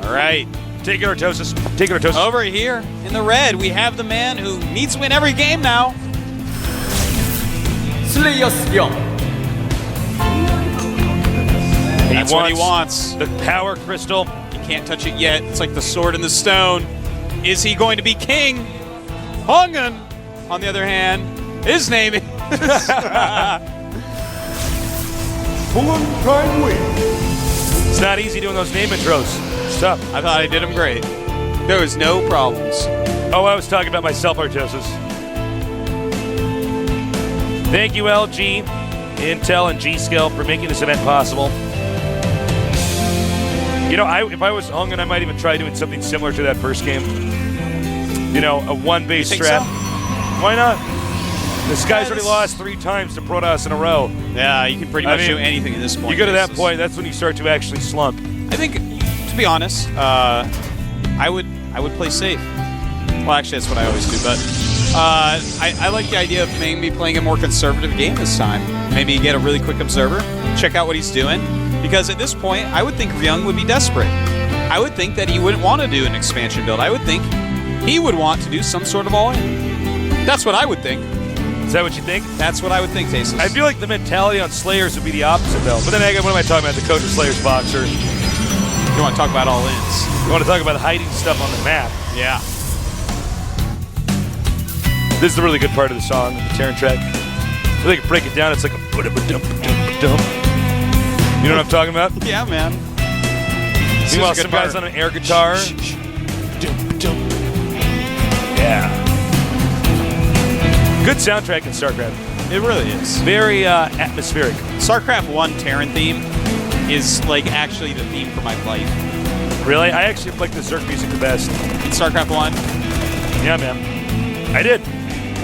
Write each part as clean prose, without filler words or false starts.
All right. Take it, Ortosis. Take it, Ortosis. Over here in the red, we have the man who needs to win every game now. That's what he wants. The power crystal. He can't touch it yet. It's like the sword in the stone. Is he going to be king? HongUn, on the other hand, his name is... HongUn Prime win. It's not easy doing those name intros. It's tough. I thought I did them great. There was no problems. Oh, I was talking about myself, Ortosis. Thank you, LG, Intel, and G-Skill for making this event possible. You know, if I was HongUn, I might even try doing something similar to that first game. You know, a one-base strat. So? Why not? This guy's already lost 3 times to Protoss in a row. Yeah, you can pretty much do anything at this point. You go to that point, that's when you start to actually slump. I think, to be honest, I would play safe. Well, actually, that's what I always do, but I like the idea of maybe playing a more conservative game this time. Maybe get a really quick observer, check out what he's doing, because at this point, I would think Ryung would be desperate. I would think that he wouldn't want to do an expansion build. I would think he would want to do some sort of all-in. That's what I would think. Is that what you think? That's what I would think, Tasteless. I feel like the mentality on Slayers would be the opposite, though. But then again, what am I talking about? The coach of Slayers boxer. You want to talk about all-ins. You want to talk about hiding stuff on the map. Yeah. This is the really good part of the song, the Terran track. If they could break it down, it's like a ba-da-ba-dum-ba-dum-ba-dum. You know what I'm talking about? Yeah, man. Meanwhile, some guys on an air guitar. Yeah. Good soundtrack in StarCraft. It really is. Very atmospheric. StarCraft 1 Terran theme is like actually the theme for my life. Really? I actually like the Zerg music the best. In StarCraft 1? Yeah, man. I did.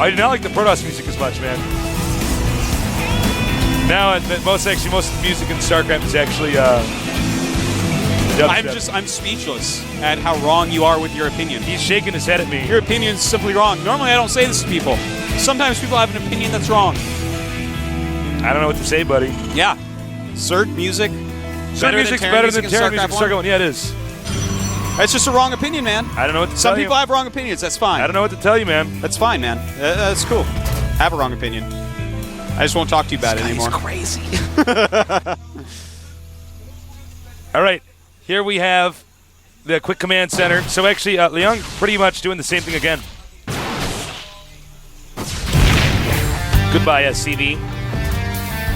I did not like the Protoss music as much, man. Now, most of the music in StarCraft is actually dubstep. I'm speechless at how wrong you are with your opinion. He's shaking his head at me. Your opinion is simply wrong. Normally, I don't say this to people. Sometimes people have an opinion that's wrong. I don't know what to say, buddy. Yeah. Zerg music. Zerg music's better than Terran music in StarCraft 1. Yeah, it is. It's just a wrong opinion, man. I don't know what to tell you. Some people have wrong opinions. That's fine. I don't know what to tell you, man. That's fine, man. That's cool. Have a wrong opinion. I just won't talk to you about it anymore. Crazy. All right. Here we have the quick command center. So actually, Ryung pretty much doing the same thing again. Goodbye, SCV.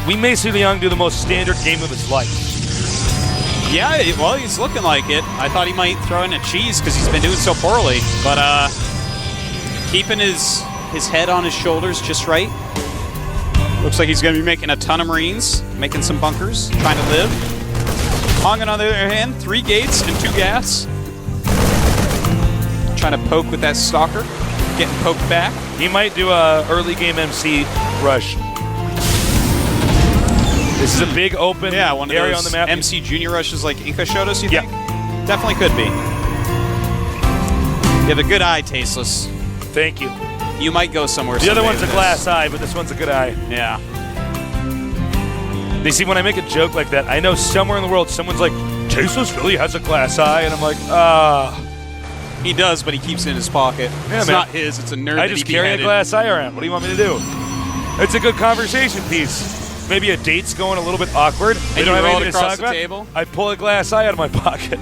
We may see Ryung do the most standard game of his life. Yeah, well, he's looking like it. I thought he might throw in a cheese because he's been doing so poorly. But keeping his head on his shoulders just right. Looks like he's going to be making a ton of Marines, making some bunkers, trying to live. HongUn, on the other hand, 3 gates and 2 gas. Trying to poke with that Stalker, getting poked back. He might do a early game MC rush. This is a big open one of area those on the map. MC Junior rushes like Inca showed us, you think? Definitely could be. You have a good eye, Tasteless. Thank you. You might go somewhere. The other one's a glass eye, but this one's a good eye. Yeah. They see, when I make a joke like that, I know somewhere in the world someone's like, Tasteless really has a glass eye, and I'm like, He does, but he keeps it in his pocket. Yeah, it's man. not his, it's a nerd I just carry a glass eye around. What do you want me to do? It's a good conversation piece. Maybe a date's going a little bit awkward. And you roll it across the table? I pull a glass eye out of my pocket.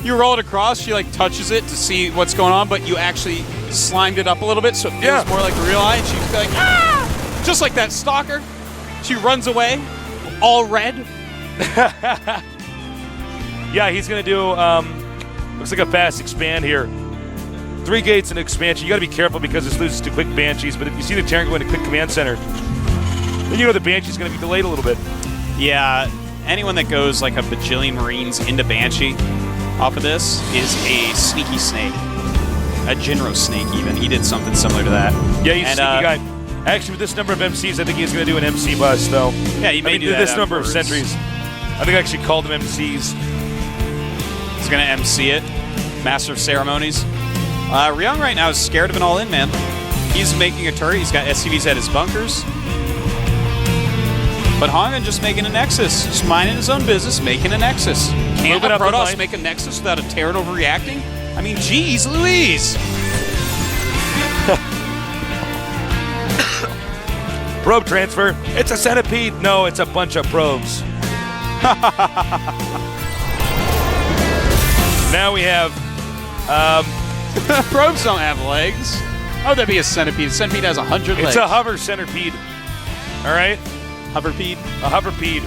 You roll it across, she like touches it to see what's going on, but you actually slimed it up a little bit so it feels more like a real eye, and she's like, ah! Just like that Stalker. She runs away, all red. Yeah, he's going to do, looks like a fast expand here. 3 gates and expansion. You got to be careful because this loses to quick Banshees, but if you see the Terran going to quick command center, then you know the Banshee's going to be delayed a little bit. Yeah, anyone that goes like a bajillion Marines into Banshee off of this is a sneaky snake. A Jinro snake, even. He did something similar to that. Yeah, he's a sneaky guy. Actually, with this number of MCs, I think he's going to do an MC bus, though. Yeah, he may do that. This number of sentries. I think I actually called them MCs. He's going to MC it. Master of Ceremonies. Ryung right now is scared of an all-in, man. He's making a turret. He's got SCVs at his bunkers. But HongUn just making a Nexus. Just minding his own business, making a Nexus. Can't Moving let up the Protoss line. make a Nexus without a Terran overreacting? I mean, geez Louise. Probe transfer. It's a centipede. No, it's a bunch of probes. Now we have Probes don't have legs. How would that be a centipede? A centipede has 100 legs. it's a hover centipede. All right, hoverpede. a hoverpede.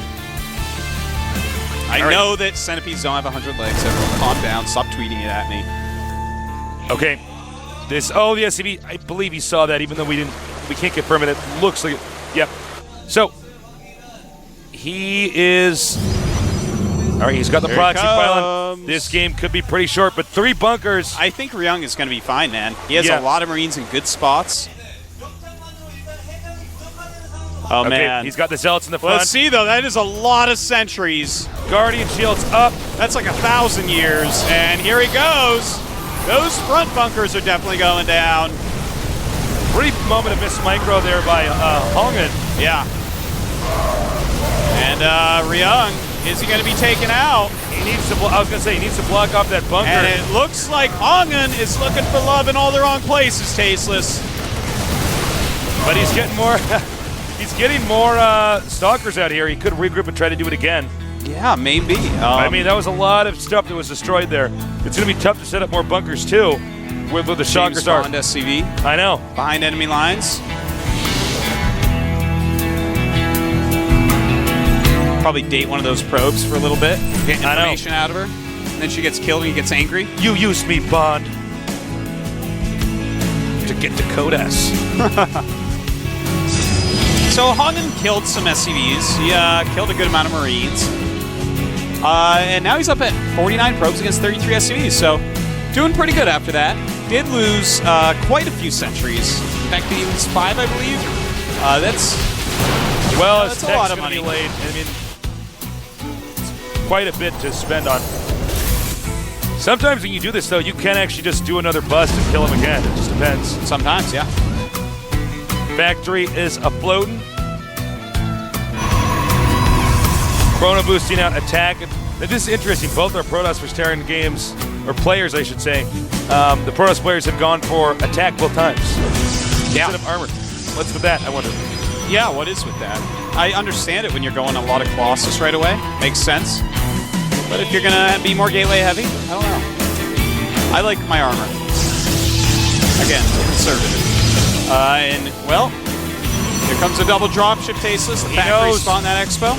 I All right. know that centipedes don't have 100 legs. Everyone calm down. Stop tweeting it at me. Okay. This. Oh, the SCV. I believe he saw that, even though we can't confirm it. It looks like it. Yep. So he is. All right. He's got the Here proxy it pylon. comes. This game could be pretty short, but 3 bunkers. I think Ryung is going to be fine, man. He has Yeah. a lot of Marines in good spots. Oh, Okay, man. he's got the zealots in the front. Let's see, though. That is a lot of centuries. Guardian shields up. That's like 1,000 years. And here he goes. Those front bunkers are definitely going down. Brief moment of miss micro there by HongUn. Yeah. And Ryung, is he going to be taken out? He needs to. I was gonna say he needs to block off that bunker. And it looks like HongUn is looking for love in all the wrong places, Tasteless. But he's getting more. He's getting more stalkers out here. He could regroup and try to do it again. Yeah, maybe. I mean, that was a lot of stuff that was destroyed there. It's gonna be tough to set up more bunkers too, where the James shockers are. Bond SCV I know. behind enemy lines. Probably date one of those probes for a little bit, get I know. information out of her. And then she gets killed and he gets angry. You used me, Bond, to get to Code S. So HongUn killed some SCVs. He killed a good amount of Marines. And now he's up at 49 probes against 33 SCVs. So doing pretty good after that. Did lose quite a few centuries. In fact, he was 5, I believe. That's Well, that's his a lot tech's of gonna be money. late. I mean, it's quite a bit to spend on. Sometimes when you do this, though, you can actually just do another bust and kill him again. It just depends. sometimes, yeah. Factory is afloating. Chrono boosting out attack. This is interesting. Both our Protoss vs. Terran games, or players, I should say. The Protoss players have gone for attack both times Yeah. instead of armor. What's with that? I wonder. Yeah, what is with that? I understand it when you're going a lot of Colossus right away. Makes sense. But if you're going to be more gateway heavy, I don't know. I like my armor. Again, conservative. And, well, here comes a double dropship Tasteless. The He factory knows. spawned that expo.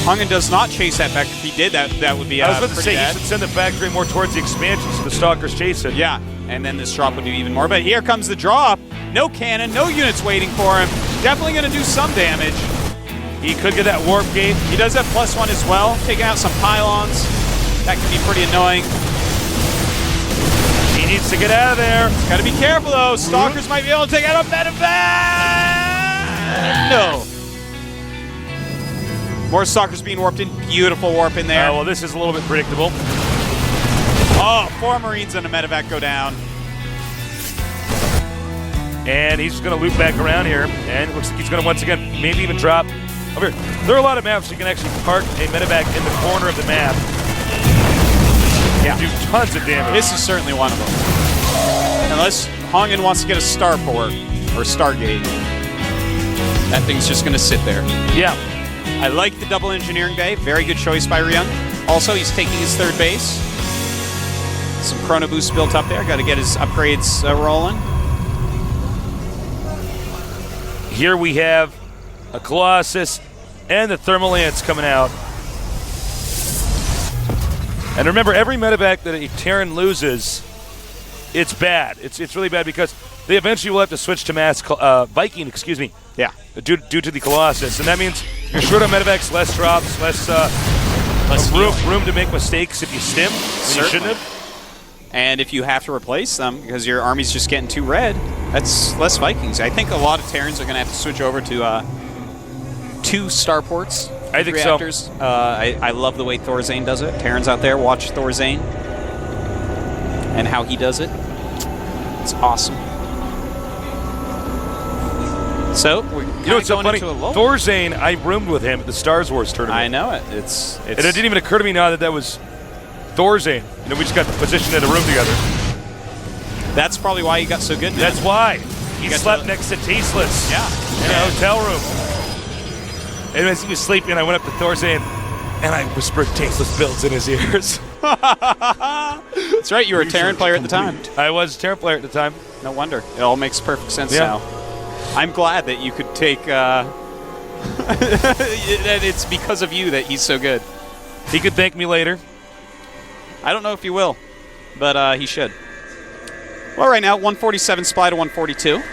HongUn does not chase that back. If he did, that would be I was about to pretty say bad. you should send the factory more towards the expansion so the stalkers chase it. Yeah, and then this drop would do even more. But here comes the drop. No cannon, no units waiting for him. Definitely going to do some damage. He could get that warp gate. He does have +1 as well, taking out some pylons. That can be pretty annoying. He needs to get out of there. Got to be careful though. Stalkers might be able to take out a medevac. No. More stalkers being warped in. Beautiful warp in there. Well, this is a little bit predictable. Oh, 4 Marines and a medevac go down. And he's going to loop back around here. And it looks like he's going to once again maybe even drop over here. There are a lot of maps you can actually park a medevac in the corner of the map. Yeah. Do tons of damage. This is certainly one of them. Unless HongUn wants to get a starport or Stargate. That thing's just going to sit there. Yeah. I like the double engineering bay. Very good choice by Ryung. Also, he's taking his 3rd base. Some chrono boost built up there. Got to get his upgrades rolling. Here we have a Colossus and the Thermal Lance coming out. And remember, every medevac that a Terran loses, it's bad. It's really bad because they eventually will have to switch to mass Viking, excuse me, Yeah. due to the Colossus. And that means you're short on medevacs, less drops, less room to make mistakes if you stim when you shouldn't have. And if you have to replace them because your army's just getting too red, that's less Vikings. I think a lot of Terrans are going to have to switch over to 2 starports. I think reactors. so. I love the way Thorzane does it. Terrans out there, watch Thorzane and how he does it. It's awesome. So we're You know what's so funny? into a lull. Thorzane, I roomed with him at the Stars Wars tournament. I know it. It's And it didn't even occur to me now that was Thorzane. You know, we just got positioned in a room together. That's probably why he got so good. Man. That's why. He got slept to- next to Tasteless. Yeah. In a hotel room. And as he was sleeping, I went up to Thorzane and I whispered Tasteless builds in his ears. That's right. You were a Terran player at the time. I was a Terran player at the time. No wonder. It all makes perfect sense Yeah. now. I'm glad that you could take. That it's because of you that he's so good. He could thank me later. I don't know if he will, but he should. Well, right now, 147 supply to 142.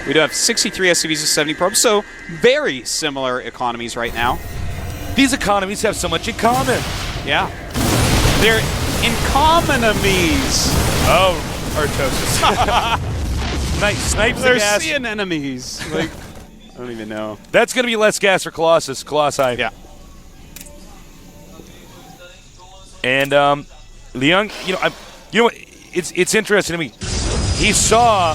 We do have 63 SCVs to 70 probes, so very similar economies right now. These economies have so much in common. Yeah. They're economies. Oh, Artosis. Nice. Snipes the They're gas. seeing enemies. Like, I don't even know. That's going to be less gas for Colossus. Colossi. Yeah. And Ryung, it's interesting to me. He saw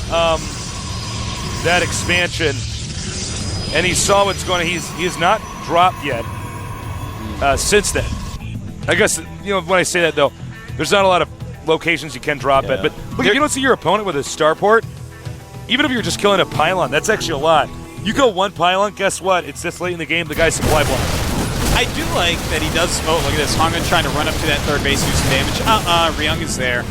that expansion, and he saw what's going on. He's not dropped yet since then. I guess when I say that though, there's not a lot of locations you can drop at. But look, if you don't see your opponent with a starport, even if you're just killing a pylon, that's actually a lot. You go one pylon, guess what? It's this late in the game, the guy's supply block. I do like that he does. Oh, look at this. HongUn trying to run up to that third base, do some damage. Ryung is there.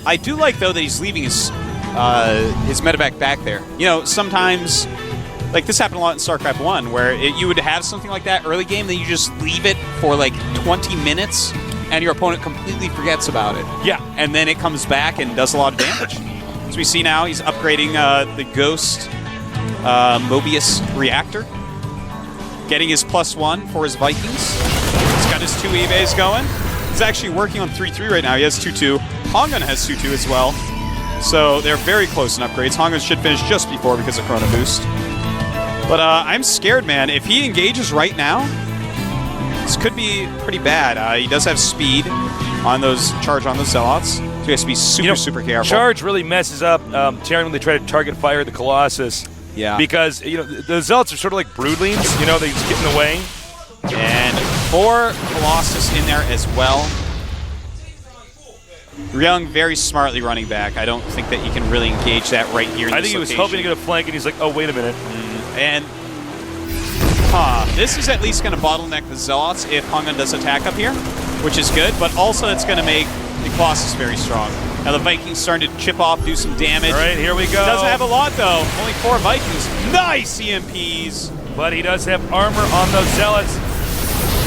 I do like, though, that he's leaving his medevac back there. You know, sometimes, like this happened a lot in StarCraft 1, where you would have something like that early game, then you just leave it for like 20 minutes, and your opponent completely forgets about it. Yeah. And then it comes back and does a lot of damage. As we see now, he's upgrading the Ghost Mobius reactor. Getting his +1 for his Vikings. He's got his 2 evays going. He's actually working on 3-3 right now. He has 2-2. HongUn has 2-2 as well. So they're very close in upgrades. HongUn should finish just before because of Chrono Boost. But I'm scared, man. If he engages right now, this could be pretty bad. He does have speed on those charge on those Zealots. So he has to be super careful. Charge really messes up Terran when they try to target fire the Colossus. Yeah. Because, the Zealots are sort of like broodlings, they just get in the way. And 4 Colossus in there as well. Ryung very smartly running back. I don't think that he can really engage that right here in I this think he was location. hoping to get a flank, and he's like, oh, wait a minute. And this is at least going to bottleneck the Zealots if HongUn does attack up here, which is good, but also it's going to make the Colossus very strong. Now the Vikings starting to chip off, do some damage. All right, here we go. Doesn't have a lot, though. Only 4 Vikings. Nice EMPs. But he does have armor on those Zealots.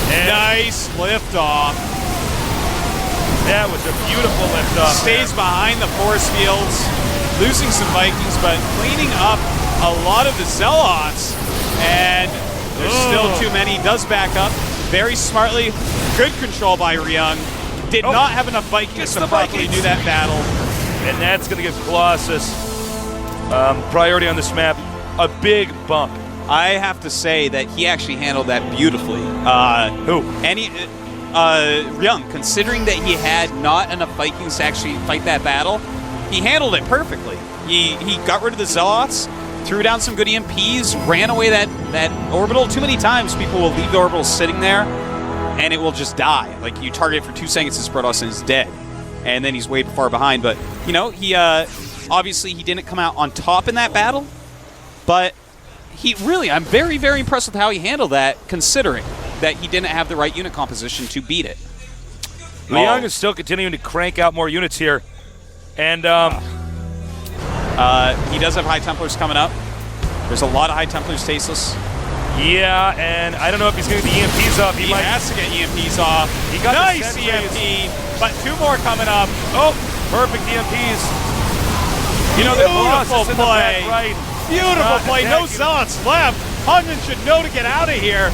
And Nice liftoff. that was a beautiful liftoff. Stays behind the force fields, losing some Vikings, but cleaning up a lot of the Zealots. And there's still too many. Does back up very smartly. Good control by Ryung. Did not have enough Vikings to properly do that battle. And that's going to give Colossus priority on this map. A big bump. I have to say that he actually handled that beautifully. Who? Ryung, considering that he had not enough Vikings to actually fight that battle, he handled it perfectly. He got rid of the Zealots, threw down some good EMPs, ran away that orbital. Too many times people will leave the orbital sitting there, and it will just die. Like, you target it for 2 seconds, his Protoss is dead. And then he's way far behind. But, he obviously he didn't come out on top in that battle, but I'm very, very impressed with how he handled that, considering that he didn't have the right unit composition to beat it. Ryung is still continuing to crank out more units here. And he does have High Templars coming up. There's a lot of High Templars tasteless. yeah, and I don't know if he's going to get the EMPs off. He has to get EMPs off. He got nice the EMP, but 2 more coming up. Oh, perfect EMPs. The Colossus in the back play. right. Beautiful play. No attacking. Zealots left. HongUn should know to get out of here.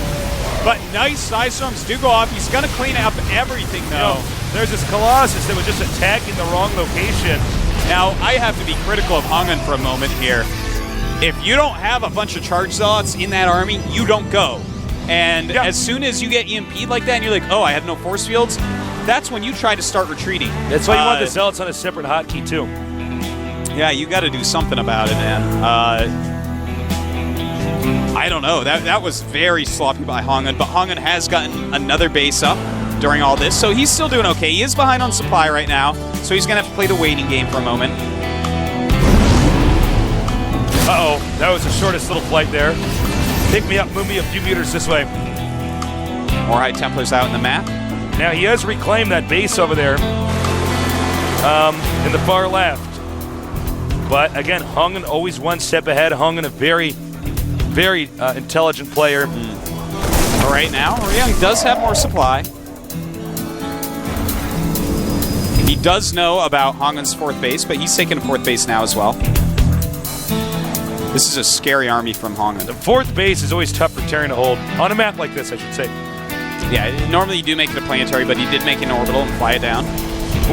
But nice Side Storms do go off. He's going to clean up everything, though. There's this Colossus that was just attacking the wrong location. Now, I have to be critical of HongUn for a moment here. If you don't have a bunch of charge Zealots in that army, you don't go. And as soon as you get EMP'd like that and you're like, oh, I have no force fields, that's when you try to start retreating. That's why you want the Zealots on a separate hotkey, too. Yeah, you got to do something about it, man. I don't know. That was very sloppy by HongUn, but HongUn has gotten another base up during all this, so he's still doing okay. He is behind on supply right now, so he's going to have to play the waiting game for a moment. Uh-oh, that was the shortest little flight there. Pick me up, move me a few meters this way. More High Templars out in the map. Now he has reclaimed that base over there in the far left. But again, HongUn always one step ahead. HongUn a very, very intelligent player. But right now, Ryung does have more supply. He does know about HongUn's 4th base, but he's taking a 4th base now as well. This is a scary army from HongUn. The 4th base is always tough for Terran to hold. On a map like this, I should say. Yeah, normally you do make it a planetary, but he did make an orbital and fly it down.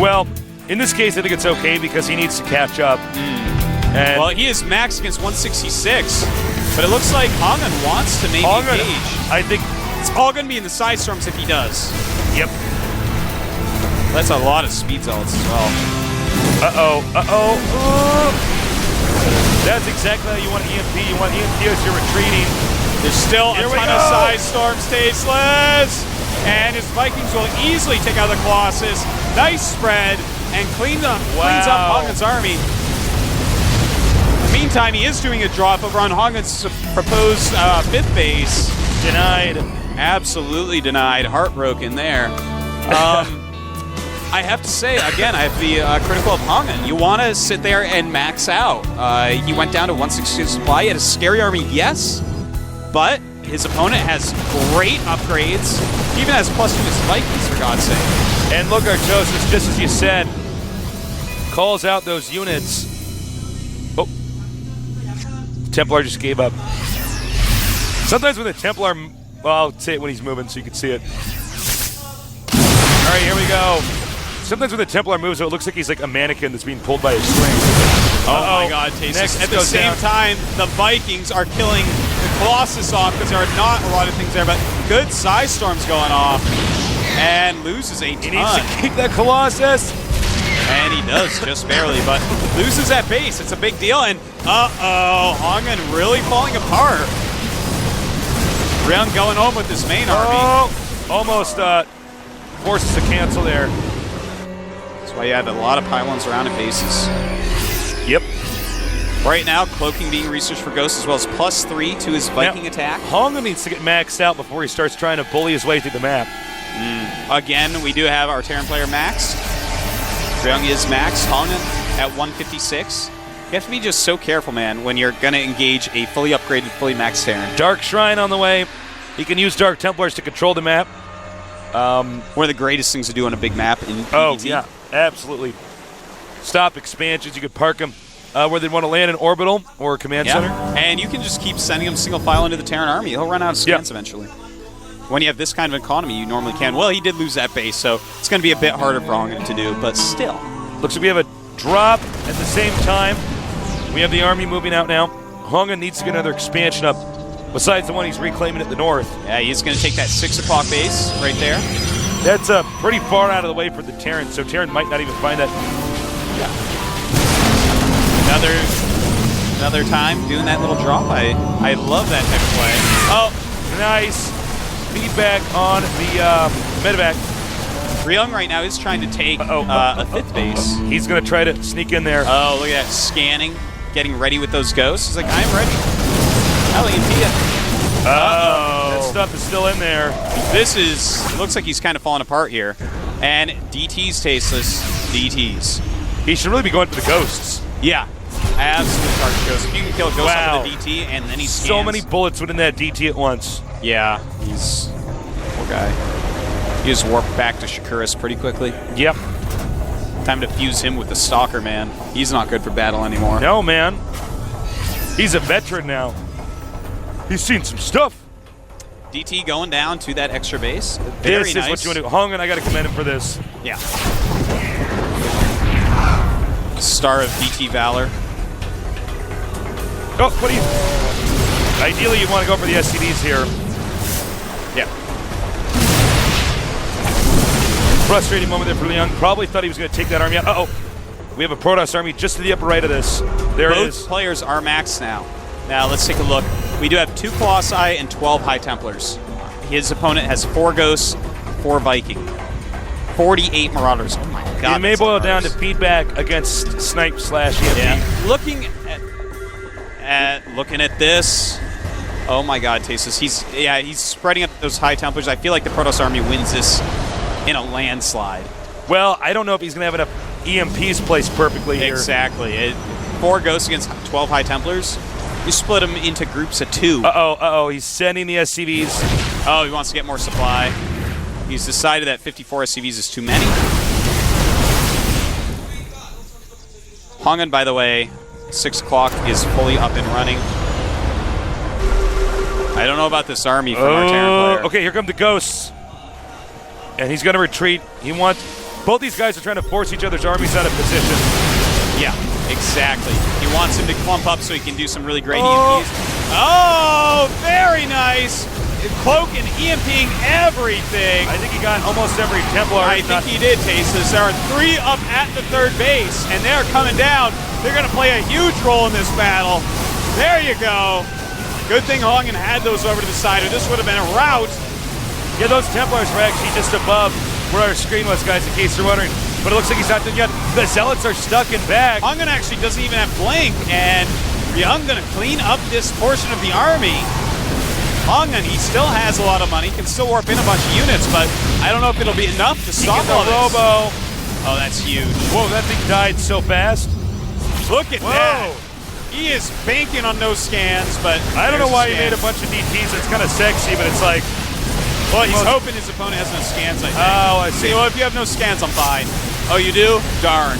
Well, in this case, I think it's okay because he needs to catch up. And well, he is max against 166, but it looks like HongUn wants to maybe engage. I think it's all going to be in the side storms if he does. Yep. That's a lot of speed zealots as well. That's exactly how you want EMP. You want EMP as you're retreating. There's still a ton of side storms, Tasteless. And his Vikings will easily take out the Colossus. Nice spread and cleans up HongUn's army. Meantime, he is doing a drop over on HongUn's proposed 5th base. Denied. Absolutely denied. Heartbroken there. I have to say, again, I have to be critical of HongUn. You want to sit there and max out. He went down to 160 supply. He had a scary army, yes, but his opponent has great upgrades. He even has +2 to his Vikings, for God's sake. And look, Artosis, just as you said, calls out those units. Oh. Templar just gave up. Sometimes when the Templar, well, I'll say it when he's moving so you can see it. All right, here we go. Sometimes when the Templar moves, it looks like he's like a mannequin that's being pulled by a string. Oh my God, Tasteless. At the same time, the Vikings are killing the Colossus off because there are not a lot of things there, but good side storms going off. And loses a ton. He needs to kick that Colossus. And he does, just barely, but loses that base. It's a big deal, and HongUn really falling apart. Ryung going home with his main army. Almost forces to cancel there. That's why you had a lot of pylons around and bases. Yep. Right now, cloaking being researched for Ghost as well as +3 to his Viking attack. HongUn needs to get maxed out before he starts trying to bully his way through the map. Again, we do have our Terran player maxed. Ryung is maxed. HongUn at 156. You have to be just so careful, man, when you're going to engage a fully upgraded, fully maxed Terran. Dark Shrine on the way. He can use Dark Templars to control the map. One of the greatest things to do on a big map in PvT. Oh, yeah, absolutely. Stop expansions. You could park them where they'd want to land an orbital or a command center. And you can just keep sending them single file into the Terran army. He'll run out of scans eventually. When you have this kind of economy, you normally can. Well, he did lose that base, so it's going to be a bit harder for HongUn to do, but still. Looks like we have a drop at the same time. We have the army moving out now. HongUn needs to get another expansion up, besides the one he's reclaiming at the north. Yeah, he's going to take that 6 o'clock base right there. That's pretty far out of the way for the Terran, so Terran might not even find that. Yeah. Another time doing that little drop. I love that type of play. Oh, nice. Feedback on the medevac. Ryung right now is trying to take a 5th base. He's going to try to sneak in there. Oh, look at that. Scanning, getting ready with those ghosts. He's like, I'm ready. I'll EMP it. That stuff is still in there. Looks like he's kind of falling apart here. And DT's Tasteless. DT's. He should really be going for the ghosts. Yeah. Absolute target ghost. If you can kill a ghost off with a DT and then he scans. So many bullets within that DT at once. Yeah, he's poor guy. He just warped back to Shakuras pretty quickly. Yep. Time to fuse him with the Stalker, man. He's not good for battle anymore. No, man. He's a veteran now. He's seen some stuff. DT going down to that extra base. This is what you want to do. HongUn, I got to commend him for this. Yeah. Star of DT Valor. Oh, what do you... Ideally, you want to go for the SCDs here. Yeah. Frustrating moment there for Ryung. Probably thought he was going to take that army out. Uh-oh. We have a Protoss army just to the upper right of this. There it Both is. players are maxed now. Now let's take a look. We do have 2 Colossi and 12 High Templars. His opponent has 4 Ghosts, 4 Viking, 48 Marauders. Oh my God! It may that's boil numbers. down to feedback against Snipe / EMP. Yeah. Looking at this. Oh my God, Tasus. He's spreading up those High Templars. I feel like the Protoss army wins this in a landslide. Well, I don't know if he's going to have enough EMPs placed perfectly here. Exactly. 4 Ghosts against 12 High Templars. You split them into groups of 2. Uh-oh. He's sending the SCVs. Oh, he wants to get more supply. He's decided that 54 SCVs is too many. HongUn, by the way, 6 o'clock is fully up and running. I don't know about this army from our Terran player. Okay, here come the Ghosts. And he's going to retreat. Both these guys are trying to force each other's armies out of position. Yeah, exactly. He wants him to clump up so he can do some really great Oh. EMPs. Oh, very nice. Cloak and EMPing everything. I think he got almost every Templar. I think he did, Tasus. There are 3 up at the 3rd base, and they're coming down. They're going to play a huge role in this battle. There you go. Good thing HongUn had those over to the side, or this would have been a rout. Yeah, those Templars were actually just above where our screen was, guys, in case you're wondering. But it looks like he's not done yet. The Zealots are stuck in back. HongUn actually doesn't even have Blink, and Ryung going to clean up this portion of the army. HongUn, he still has a lot of money, can still warp in a bunch of units, but I don't know if it'll be enough to stop He gets all a this. Robo. Oh, that's huge. Whoa, that thing died so fast. Look at Whoa. that. He is banking on those scans, but I don't know why he there's made a bunch of DTs. It's kind of sexy, but it's like, Well, he's hoping his opponent has no scans, I think. oh, I see. Well, if you have no scans, I'm fine. Oh, you do? Darn.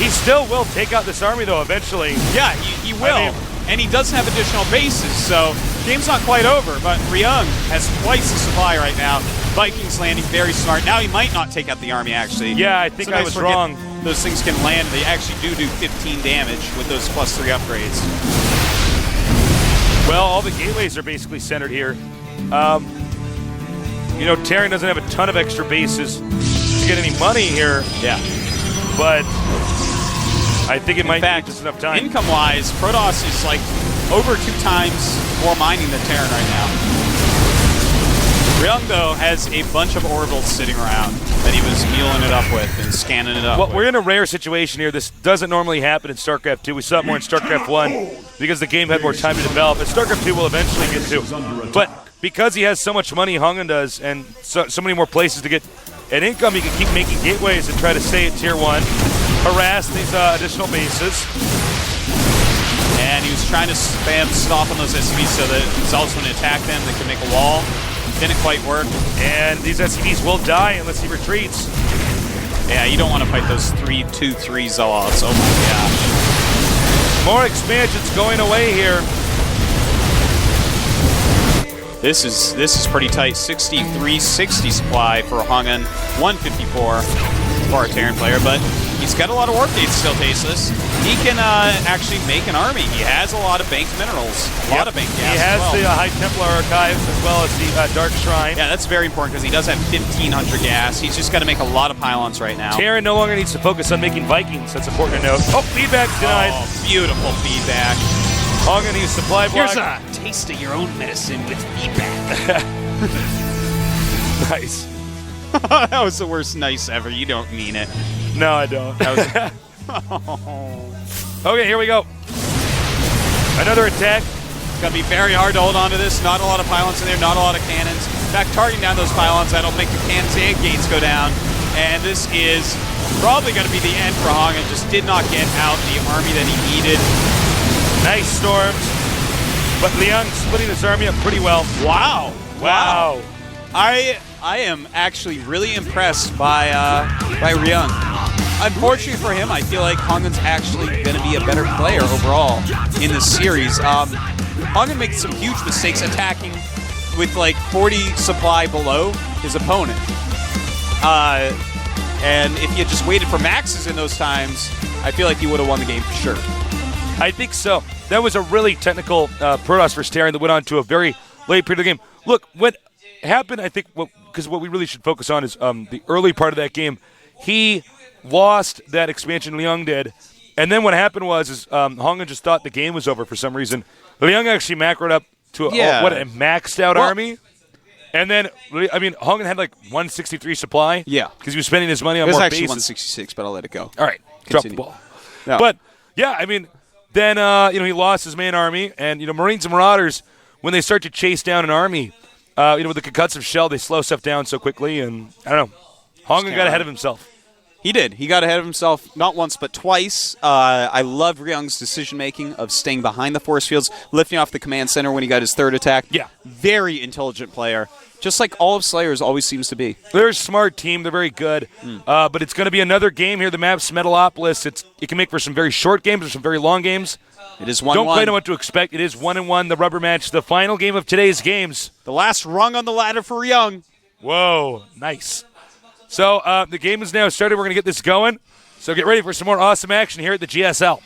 He still will take out this army, though, eventually. Yeah, he will. I mean- and he doesn't have additional bases, so game's not quite over. But Ryung has twice the supply right now. Vikings landing very smart. Now he might not take out the army, actually. Yeah, I think I was wrong. Those things can land. They actually do 15 damage with those +3 upgrades. Well, all the gateways are basically centered here. Terran doesn't have a ton of extra bases to get any money here, Yeah. but I think it might In fact, take just enough time. income-wise, Protoss is like over 2 times more mining than Terran right now. Ryung, though, has a bunch of orbitals sitting around that he was muling it up with and scanning it up Well, with. we're in a rare situation here. This doesn't normally happen in StarCraft 2. We saw it more in StarCraft 1 because the game had more time to develop. And StarCraft 2 will eventually get to. But because he has so much money, HongUn does, and so many more places to get an income, he can keep making gateways and try to stay at Tier 1, harass these additional bases. And he was trying to spam stop on those SCVs so that Zealots wouldn't attack them. They could make a wall. Didn't quite work. And these SCVs will die unless he retreats. Yeah, you don't want to fight those 3-2-3 Zealots. Oh my gosh. More expansions going away here. This is pretty tight. 63-60 supply for HongUn, 154 for our Terran player, but he's got a lot of warp dates still, Tasteless. He can actually make an army. He has a lot of banked minerals, a lot of banked gas. He has as well. the High Templar archives as well as the Dark Shrine. Yeah, that's very important because he does have 1,500 gas. He's just got to make a lot of pylons right now. Terran no longer needs to focus on making Vikings. That's important to note. Oh, feedback denied. Oh, beautiful feedback. HongUn needs supply block. Here's a taste of your own medicine with feedback. Nice. That was the worst nice ever. You don't mean it. No, I don't. That Okay, here we go. Another attack. It's going to be very hard to hold on to this. Not a lot of pylons in there, not a lot of cannons. In fact, targeting down those pylons, that'll make the cannons and gates go down. And this is probably going to be the end for HongUn. Just did not get out the army that he needed. Nice storms. But Ryung splitting his army up pretty well. Wow. Wow. I am actually really impressed by Ryung. Unfortunately for him, I feel like HongUn's actually going to be a better player overall in this series. HongUn makes some huge mistakes attacking with like 40 supply below his opponent. And if he had just waited for maxes in those times, I feel like he would have won the game for sure. I think so. That was a really technical Protoss versus Terran that went on to a very late period of the game. Look, what happened, I think, because what we really should focus on is the early part of that game. He lost that expansion. Ryung did. And then what happened was HongUn just thought the game was over for some reason. Ryung actually macroed up to a maxed out army. And then, HongUn had like 163 supply. Yeah. Because he was spending his money on It was more actually bases. 166, but I'll let it go. All right. Drop the ball. No. But, yeah, then, he lost his main army. And, Marines and Marauders, when they start to chase down an army, with the concussive shell, they slow stuff down so quickly. And, I don't know. HongUn got ahead of himself. He did. He got ahead of himself not once but twice. I love Ryung's decision-making of staying behind the force fields, lifting off the command center when he got his third attack. Yeah. Very intelligent player, just like all of Slayers always seems to be. They're a smart team. They're very good. But it's going to be another game here. The map's Metalopolis. It can make for some very short games or some very long games. It is 1-1. Don't quite know what to expect. It is 1-1, the rubber match, the final game of today's games. The last rung on the ladder for Ryung. Whoa, nice. So the game is now started. We're going to get this going. So get ready for some more awesome action here at the GSL.